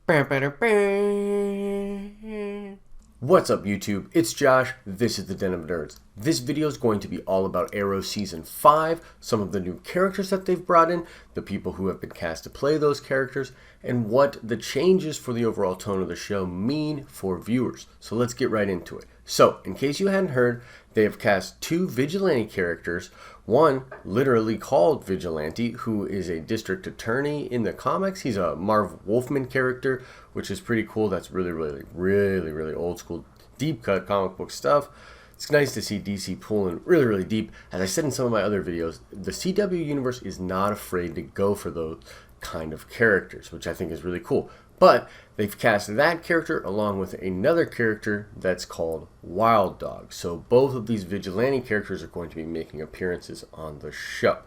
What's up YouTube? It's Josh, this is the Den of Nerds. This video is going to be all about Arrow Season 5, some of the new characters that they've brought in, the people who have been cast to play those characters, and what the changes for the overall tone of the show mean for viewers. So let's get right into it. So, in case you hadn't heard, they have cast two Vigilante characters, one literally called Vigilante, who is a district attorney in the comics. He's a Marv Wolfman character, which is pretty cool. That's really old school, deep cut comic book stuff. It's nice to see DC pulling really deep. As I said in some of my other videos, the CW universe is not afraid to go for those kind of characters, which I think is really cool. But they've cast that character along with another character that's called Wild Dog. So both of these Vigilante characters are going to be making appearances on the show.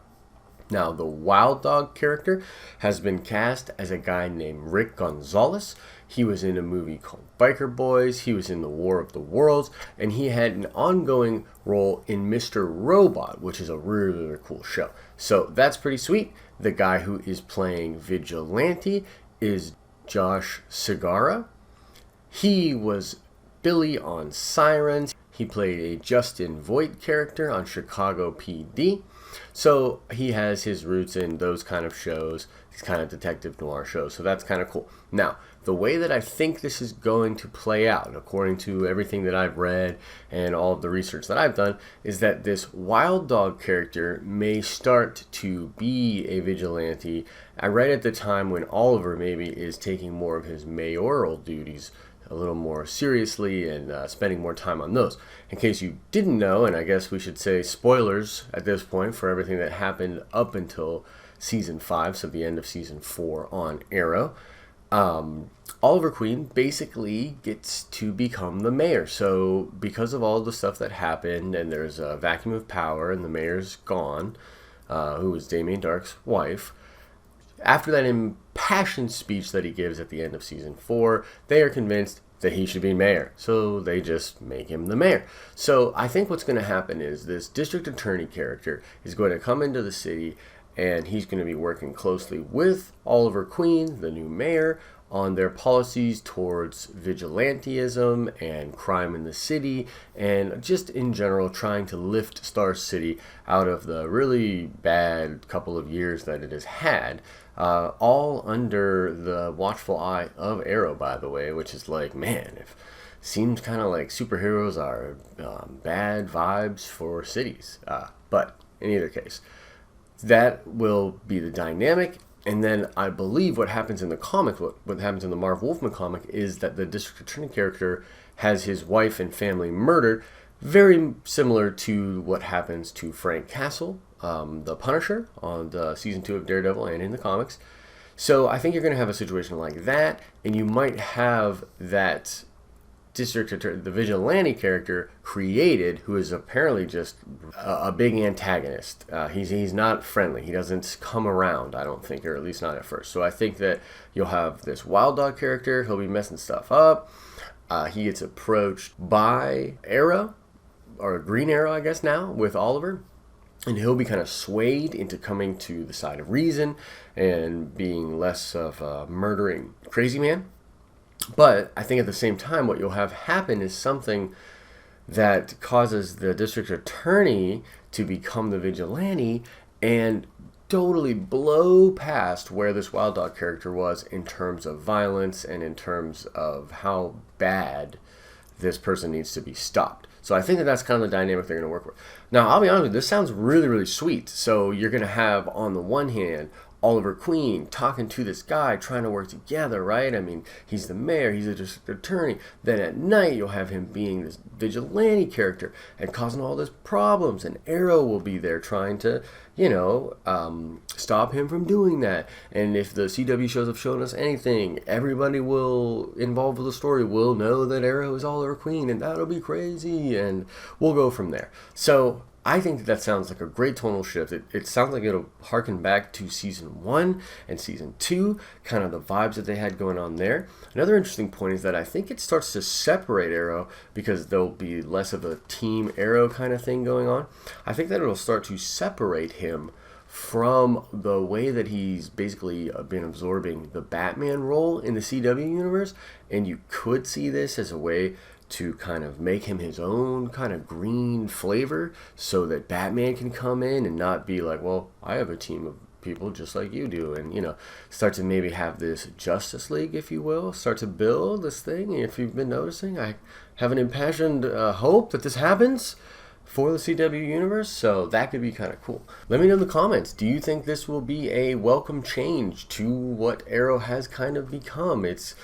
Now, the Wild Dog character has been cast as a guy named Rick Gonzalez. He was in a movie called Biker Boys, he was in the War of the Worlds, and he had an ongoing role in Mr. Robot, which is a really cool show. So that's pretty sweet. The guy who is playing Vigilante is Josh Segarra. He was Billy on Sirens. He played a Justin Voight character on Chicago PD. So he has his roots in those kind of shows, these kind of detective noir shows. So that's kind of cool. Now, the way that I think this is going to play out, according to everything that I've read and all of the research that I've done, is that this Wild Dog character may start to be a vigilante right at the time when Oliver maybe is taking more of his mayoral duties a little more seriously and spending more time on those. In case you didn't know, and I guess we should say spoilers at this point for everything that happened up until Season 5, so the end of Season 4 on Arrow, Oliver Queen basically gets to become the mayor. So because of all the stuff that happened and there's a vacuum of power and the mayor's gone, who was Damien Darhk's wife, after that impassioned speech that he gives at the end of Season 4, they are convinced that he should be mayor. So they just make him the mayor. So I think what's going to happen is this district attorney character is going to come into the city and he's going to be working closely with Oliver Queen, the new mayor, on their policies towards vigilantism and crime in the city, and just in general trying to lift Star City out of the really bad couple of years that it has had, all under the watchful eye of Arrow, by the way, which is like, man, it seems kind of like superheroes are bad vibes for cities. But in either case, that will be the dynamic. And then I believe what happens in the comic, what happens in the Marv Wolfman comic, is that the district attorney character has his wife and family murdered, very similar to what happens to Frank Castle, the Punisher, on the Season 2 of Daredevil and in the comics. So I think you're going to have a situation like that, and you might have that district attorney, the vigilante character created, who is apparently just a big antagonist. He's not friendly. He doesn't come around, I don't think, or at least not at first. So I think that you'll have this Wild Dog character. He'll be messing stuff up. He gets approached by Arrow, or Green Arrow, I guess now, with Oliver. And he'll be kind of swayed into coming to the side of reason and being less of a murdering crazy man. But I think at the same time, what you'll have happen is something that causes the district attorney to become the vigilante and totally blow past where this Wild Dog character was in terms of violence and in terms of how bad this person needs to be stopped. So I think that that's kind of the dynamic they're going to work with. Now, I'll be honest with you, this sounds really sweet. So you're going to have, on the one hand, Oliver Queen talking to this guy, trying to work together, right? I mean, he's the mayor, he's a district attorney. Then at night, you'll have him being this vigilante character and causing all this problems. And Arrow will be there trying to, stop him from doing that. And if the CW shows have shown us anything, everybody will involved with the story will know that Arrow is Oliver Queen, and that'll be crazy. And we'll go from there. So I think that sounds like a great tonal shift. It sounds like it'll harken back to Season 1 and Season 2, kind of the vibes that they had going on there. Another interesting point is that I think it starts to separate Arrow because there'll be less of a Team Arrow kind of thing going on. I think that it'll start to separate him from the way that he's basically been absorbing the Batman role in the CW universe, and you could see this as a way to kind of make him his own kind of green flavor so that Batman can come in and not be like, well, I have a team of people just like you do, and start to maybe have this Justice League, if you will, start to build this thing. If you've been noticing, I have an impassioned hope that this happens for the CW universe, so that could be kind of cool. Let me know in the comments, do you think this will be a welcome change to what Arrow has kind of become? It's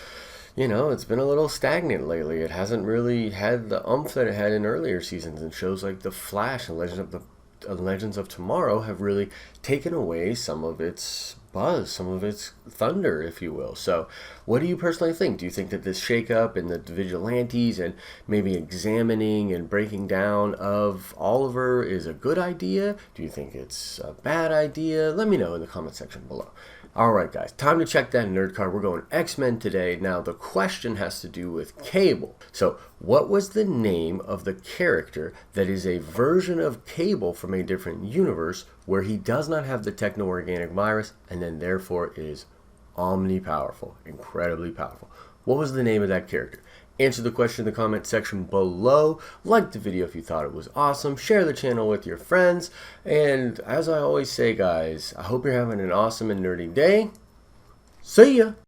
been a little stagnant lately. It hasn't really had the oomph that it had in earlier seasons, and shows like The Flash and Legends of Tomorrow have really taken away some of its buzz, some of its thunder, if you will. So what do you personally think? Do you think that this shakeup and the vigilantes and maybe examining and breaking down of Oliver is a good idea? Do you think it's a bad idea? Let me know in the comment section below. Alright guys, time to check that nerd card. We're going X-Men today. Now the question has to do with Cable. So what was the name of the character that is a version of Cable from a different universe where he does not have the techno-organic virus and then therefore is omni-powerful, incredibly powerful? What was the name of that character? Answer the question in the comment section below. Like the video if you thought it was awesome. Share the channel with your friends. And as I always say, guys, I hope you're having an awesome and nerdy day. See ya!